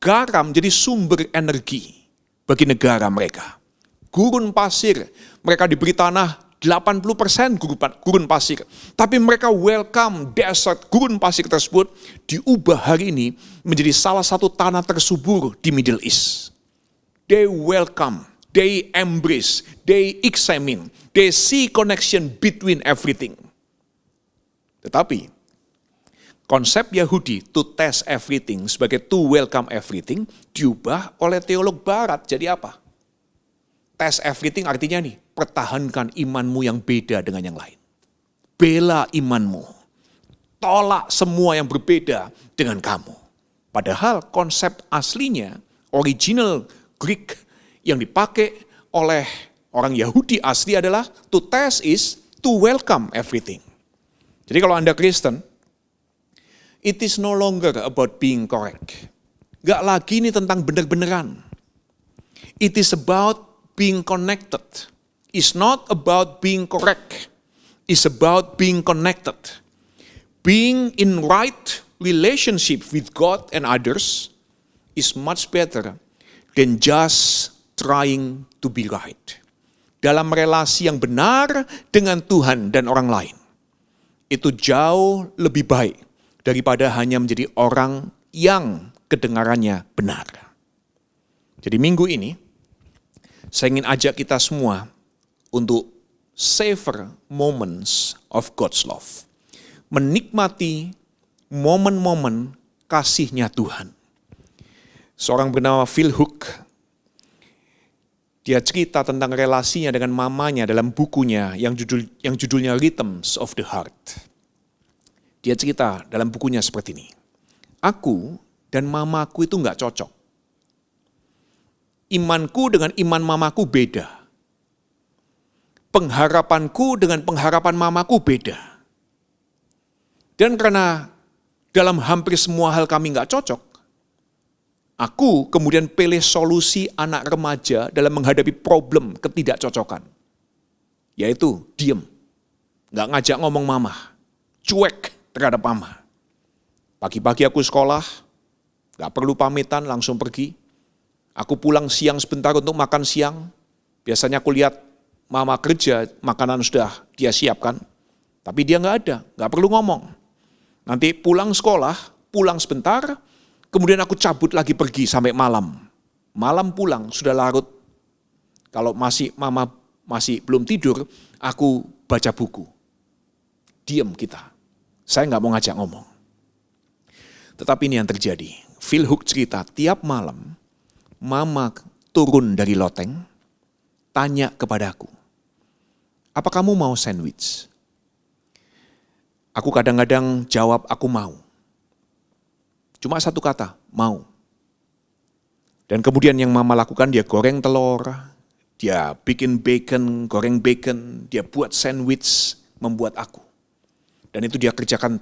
garam jadi sumber energi bagi negara mereka. Gurun pasir, mereka diberi tanah 80% gurun pasir. Tapi mereka welcome desert, gurun pasir tersebut diubah hari ini menjadi salah satu tanah tersubur di Middle East. They welcome, they embrace, they examine, they see connection between everything. Tetapi konsep Yahudi to test everything sebagai to welcome everything diubah oleh teolog barat. Jadi apa? Test everything artinya nih, pertahankan imanmu yang beda dengan yang lain. Bela imanmu. Tolak semua yang berbeda dengan kamu. Padahal konsep aslinya, original Greek yang dipakai oleh orang Yahudi asli adalah to test is to welcome everything. Jadi kalau Anda Kristen, it is no longer about being correct. Gak lagi ini tentang benar-beneran. It is about being connected. It's not about being correct. It's about being connected. Being in right relationship with God and others is much better than just trying to be right. Dalam relasi yang benar dengan Tuhan dan orang lain. Itu jauh lebih baik daripada hanya menjadi orang yang kedengarannya benar. Jadi minggu ini, saya ingin ajak kita semua untuk savor moments of God's love. Menikmati momen-momen kasihnya Tuhan. Seorang bernama Phil Hook, dia cerita tentang relasinya dengan mamanya dalam bukunya yang judulnya Rhythms of the Heart. Dia cerita dalam bukunya seperti ini. Aku dan mamaku itu gak cocok. Imanku dengan iman mamaku beda. Pengharapanku dengan pengharapan mamaku beda. Dan karena dalam hampir semua hal kami gak cocok, aku kemudian pilih solusi anak remaja dalam menghadapi problem ketidakcocokan. yaitu diem. Nggak ngajak ngomong mama, cuek terhadap mama. Pagi-pagi aku sekolah, nggak perlu pamitan, langsung pergi. Aku pulang siang sebentar untuk makan siang. Biasanya aku lihat mama kerja, makanan sudah dia siapkan. Tapi dia nggak ada, nggak perlu ngomong. Nanti pulang sekolah, pulang sebentar, kemudian aku cabut lagi pergi sampai malam. Malam pulang, sudah larut. Kalau mama masih belum tidur, aku baca buku. Diam kita. Saya nggak mau ngajak ngomong. Tetapi ini yang terjadi. Phil Hook cerita, tiap malam mama turun dari loteng, tanya kepadaku, apa kamu mau sandwich? Aku kadang-kadang jawab aku mau. Cuma satu kata, mau. Dan kemudian yang mama lakukan, dia goreng telur, dia bikin bacon, goreng bacon, dia buat sandwich, membuat aku. Dan itu dia kerjakan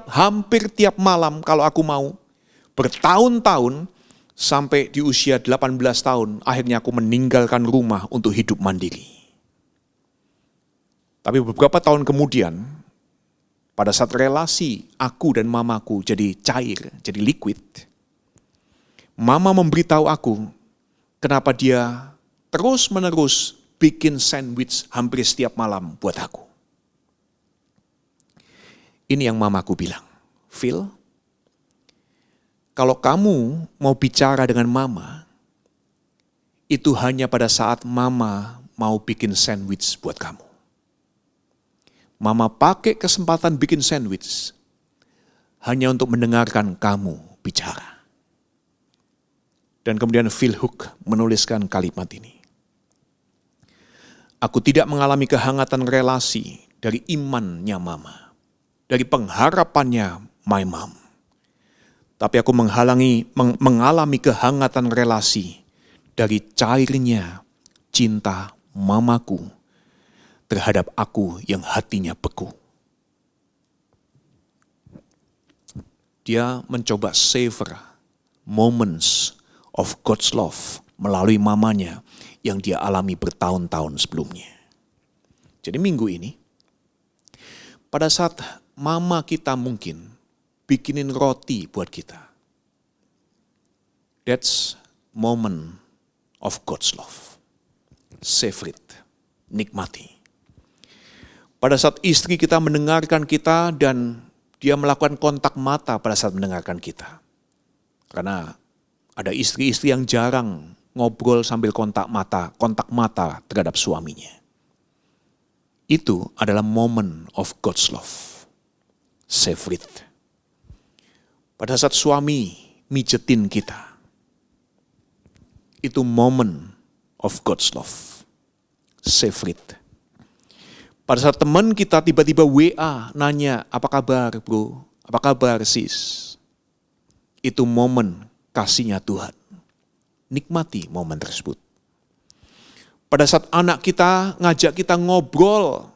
hampir tiap malam kalau aku mau. Bertahun-tahun sampai di usia 18 tahun, akhirnya aku meninggalkan rumah untuk hidup mandiri. Tapi beberapa tahun kemudian, pada saat relasi aku dan mamaku jadi cair, jadi liquid, mama memberitahu aku kenapa dia terus-menerus bikin sandwich hampir setiap malam buat aku. Ini yang mamaku bilang, Phil, kalau kamu mau bicara dengan mama, itu hanya pada saat mama mau bikin sandwich buat kamu. Mama pakai kesempatan bikin sandwich hanya untuk mendengarkan kamu bicara. Dan kemudian Phil Hook menuliskan kalimat ini. Aku tidak mengalami kehangatan relasi dari imannya mama, dari pengharapannya my mom. Tapi aku mengalami kehangatan relasi dari cairnya cinta mamaku terhadap aku yang hatinya beku. Dia mencoba savor moments of God's love melalui mamanya yang dia alami bertahun-tahun sebelumnya. Jadi minggu ini, pada saat mama kita mungkin bikinin roti buat kita, that's moment of God's love. Savor it, nikmati. Pada saat istri kita mendengarkan kita dan dia melakukan kontak mata pada saat mendengarkan kita. Karena ada istri-istri yang jarang ngobrol sambil kontak mata terhadap suaminya. Itu adalah moment of God's love. Savor it. Pada saat suami mijetin kita, itu moment of God's love. Savor it. Pada saat teman kita tiba-tiba WA nanya, apa kabar bro, apa kabar sis? Itu momen kasihnya Tuhan. Nikmati momen tersebut. Pada saat anak kita ngajak kita ngobrol,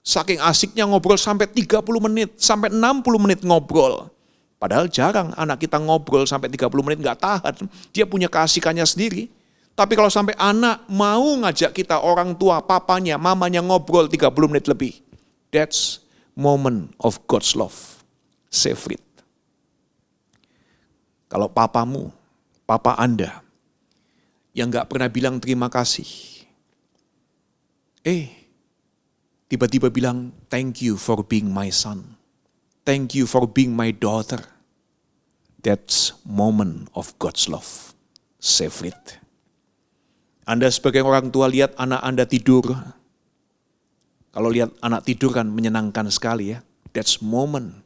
saking asiknya ngobrol sampai 30 menit, sampai 60 menit ngobrol. Padahal jarang anak kita ngobrol sampai 30 menit, gak tahan. Dia punya keasikannya sendiri. Tapi kalau sampai anak mau ngajak kita, orang tua, papanya, mamanya ngobrol 30 menit lebih. That's moment of God's love. Savor it. Kalau papamu, papa Anda, yang gak pernah bilang terima kasih. Tiba-tiba bilang, thank you for being my son. Thank you for being my daughter. That's moment of God's love. Savor it. Anda sebagai orang tua lihat anak Anda tidur. Kalau lihat anak tidur kan menyenangkan sekali ya. That's moment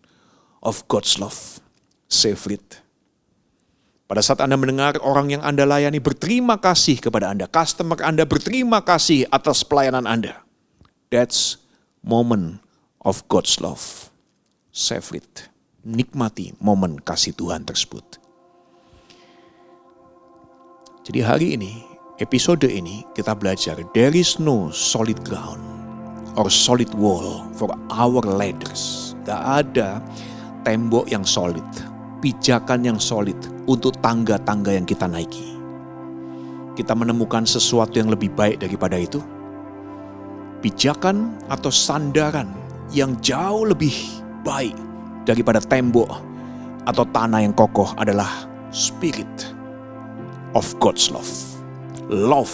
of God's love. Savor it. Pada saat Anda mendengar orang yang Anda layani berterima kasih kepada Anda. Customer Anda berterima kasih atas pelayanan Anda. That's moment of God's love. Savor it. Nikmati momen kasih Tuhan tersebut. Jadi hari ini, episode ini kita belajar there is no solid ground or solid wall for our ladders. Gak ada tembok yang solid, pijakan yang solid untuk tangga-tangga yang kita naiki. Kita menemukan sesuatu yang lebih baik daripada itu. pijakan atau sandaran yang jauh lebih baik daripada tembok atau tanah yang kokoh adalah Spirit of God's love. Love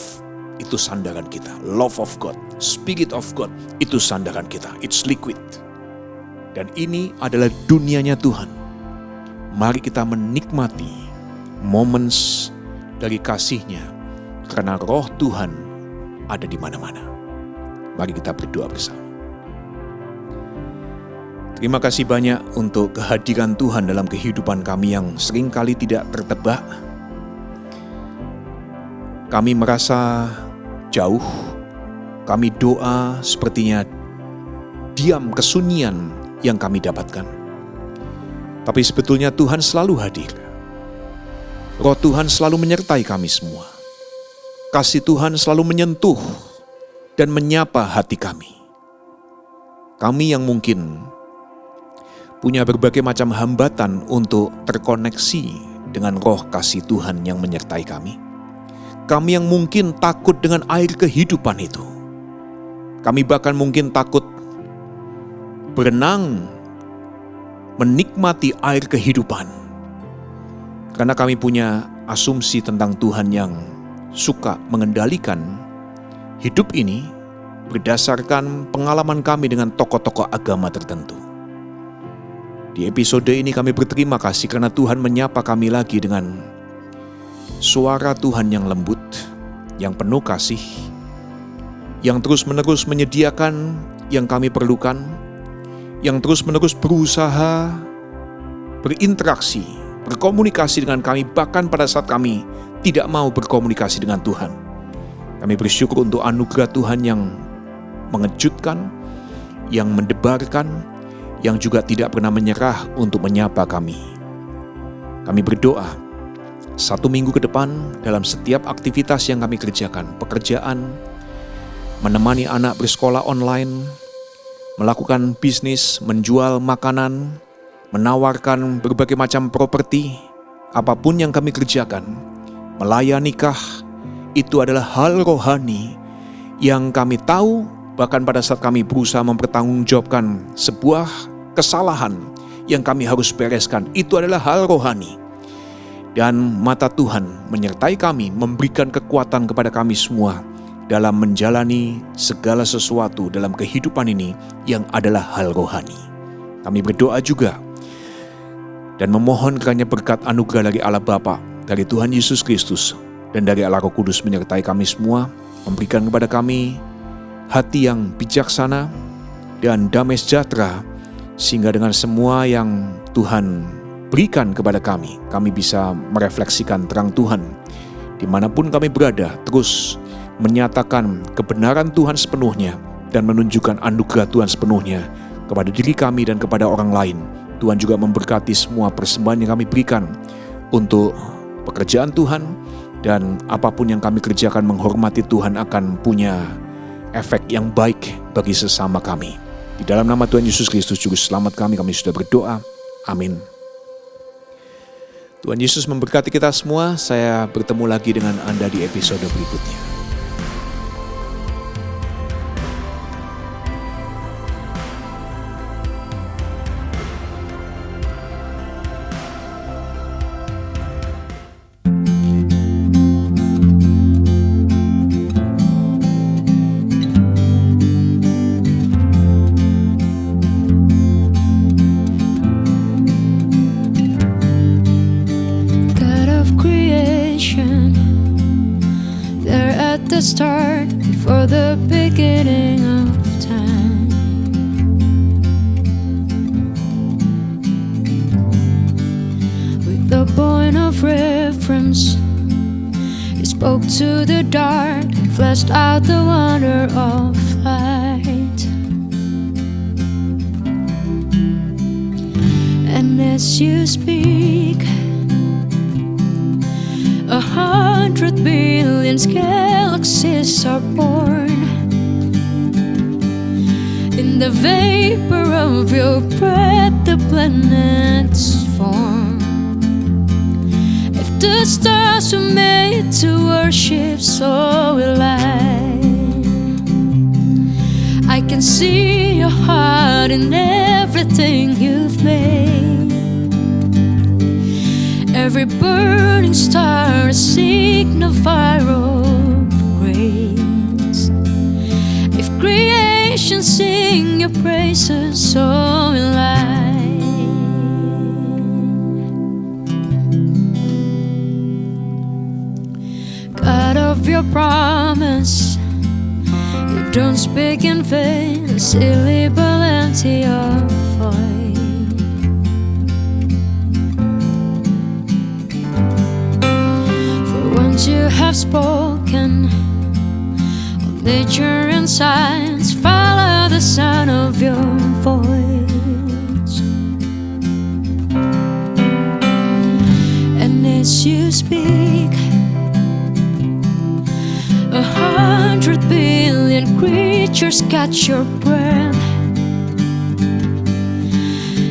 itu sandaran kita. Love of God, Spirit of God itu sandaran kita. It's liquid. Dan ini adalah dunianya Tuhan. Mari kita menikmati moments dari kasih-Nya karena roh Tuhan ada di mana-mana. Mari kita berdoa bersama. Terima kasih banyak untuk kehadiran Tuhan dalam kehidupan kami yang seringkali tidak tertebak. Kami merasa jauh, kami doa sepertinya diam kesunyian yang kami dapatkan. Tapi sebetulnya Tuhan selalu hadir. Roh Tuhan selalu menyertai kami semua. Kasih Tuhan selalu menyentuh dan menyapa hati kami. Kami yang mungkin punya berbagai macam hambatan untuk terkoneksi dengan roh kasih Tuhan yang menyertai kami. Kami yang mungkin takut dengan air kehidupan itu. Kami bahkan mungkin takut berenang, menikmati air kehidupan. Karena kami punya asumsi tentang Tuhan yang suka mengendalikan hidup ini berdasarkan pengalaman kami dengan tokoh-tokoh agama tertentu. Di episode ini kami berterima kasih karena Tuhan menyapa kami lagi dengan suara Tuhan yang lembut, yang penuh kasih, yang terus-menerus menyediakan yang kami perlukan, yang terus-menerus berusaha berinteraksi, berkomunikasi dengan kami bahkan pada saat kami tidak mau berkomunikasi dengan Tuhan. Kami bersyukur untuk anugerah Tuhan yang mengejutkan, yang mendebarkan, yang juga tidak pernah menyerah untuk menyapa kami. Kami berdoa, 1 minggu ke depan dalam setiap aktivitas yang kami kerjakan, pekerjaan, menemani anak bersekolah online, melakukan bisnis, menjual makanan, menawarkan berbagai macam properti, apapun yang kami kerjakan, melayanikah, itu adalah hal rohani yang kami tahu bahkan pada saat kami berusaha mempertanggungjawabkan sebuah kesalahan yang kami harus bereskan, itu adalah hal rohani. Dan mata Tuhan menyertai kami, memberikan kekuatan kepada kami semua dalam menjalani segala sesuatu dalam kehidupan ini yang adalah hal rohani. Kami berdoa juga dan memohon kiranya berkat anugerah dari Allah Bapa, dari Tuhan Yesus Kristus, dan dari Allah Roh Kudus menyertai kami semua, memberikan kepada kami hati yang bijaksana dan damai sejahtera, sehingga dengan semua yang Tuhan berikan kepada kami bisa merefleksikan terang Tuhan dimanapun kami berada, terus menyatakan kebenaran Tuhan sepenuhnya dan menunjukkan anugerah Tuhan sepenuhnya kepada diri kami dan kepada orang lain. Tuhan juga memberkati semua persembahan yang kami berikan untuk pekerjaan Tuhan, dan apapun yang kami kerjakan menghormati Tuhan akan punya efek yang baik bagi sesama kami. Di dalam nama Tuhan Yesus Kristus Juru Selamat kami sudah berdoa. Amin. Tuhan Yesus memberkati kita semua. Saya bertemu lagi dengan Anda di episode berikutnya. The start before the beginning of time. With the point of reference, He spoke to the dark and fleshed out the wonder of light. And as you speak, 100 billion galaxies are born. In the vapor of your breath, the planets form. If the stars were made to worship, so will I. see your heart in everything you've made. Every burning star a signifier of grace. If creation sing your praises, so will I. God of your promise, you don't speak in vain, a syllable empty or void. For once you have spoken, all nature and science follow the sound of your voice. And as you speak, 100 billion creatures catch your breath,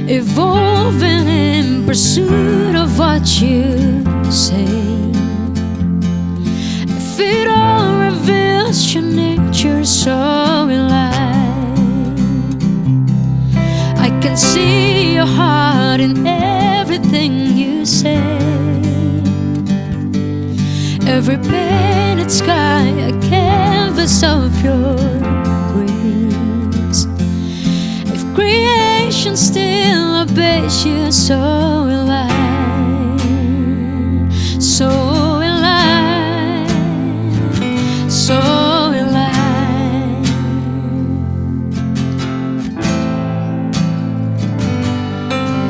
evolving in pursuit of what you say. If it all reveals your nature, so will I can see your heart in everything you say. Every painted sky, a canvas of your grace. If creation still obeys you, so will I. So will I. So will I.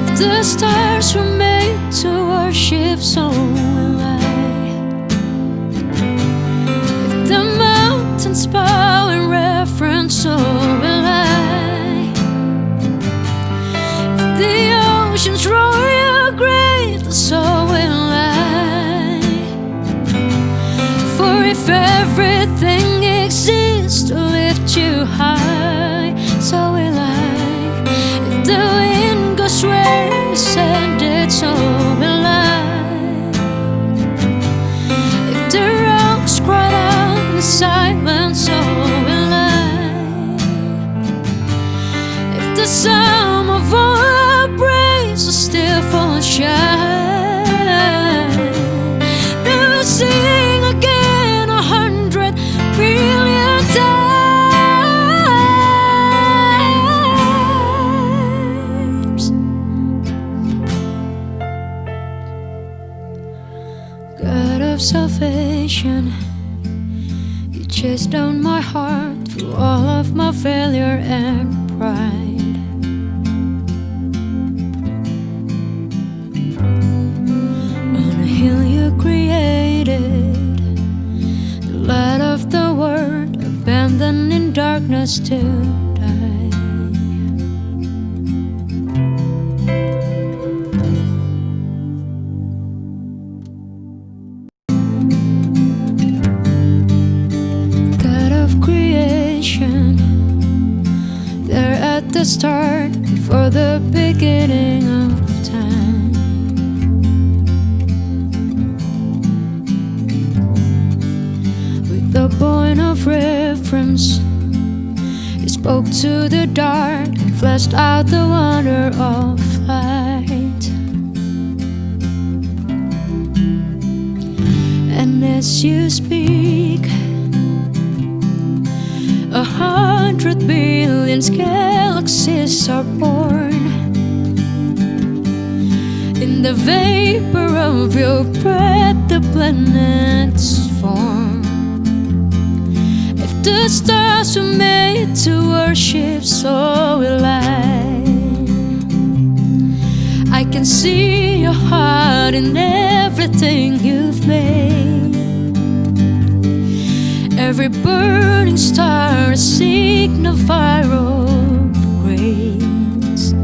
If the stars were made to worship, so will I. Bow in reference, so will I. If the oceans roar your great, so will I. For if everything exists to lift you high, so will I. If the wind goes where you send it, so will I. If the rocks cry out in silence, so will I. If the sum of all our praise is still fall shine, then we'll sing again 100 billion times. God of salvation, chase down my heart through all of my failure and pride. On a hill you created, the light of the world, abandoned in darkness to die. There at the start, before the beginning of time. With the point of reference, he spoke to the dark and fleshed out the wonder of light. And as you speak, 100 billion galaxies are born. In the vapor of your breath, the planets form. If the stars were made to worship, so will I can see your heart in everything you've made. Every burning star a signifier of grace.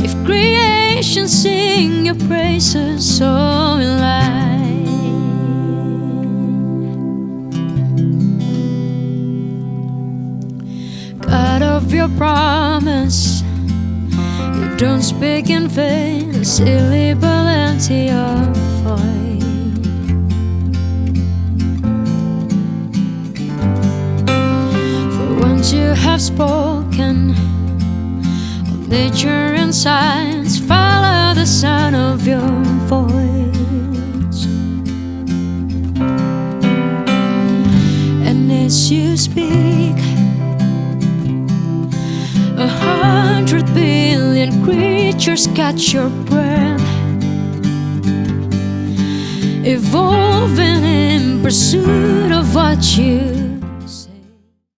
If creation sing your praises, so will I. God of your promise, you don't speak in vain, a syllable empty or void. You have spoken, Nature and science follow the sound of your voice. And as you speak, 100 billion creatures catch your breath, evolving in pursuit of what you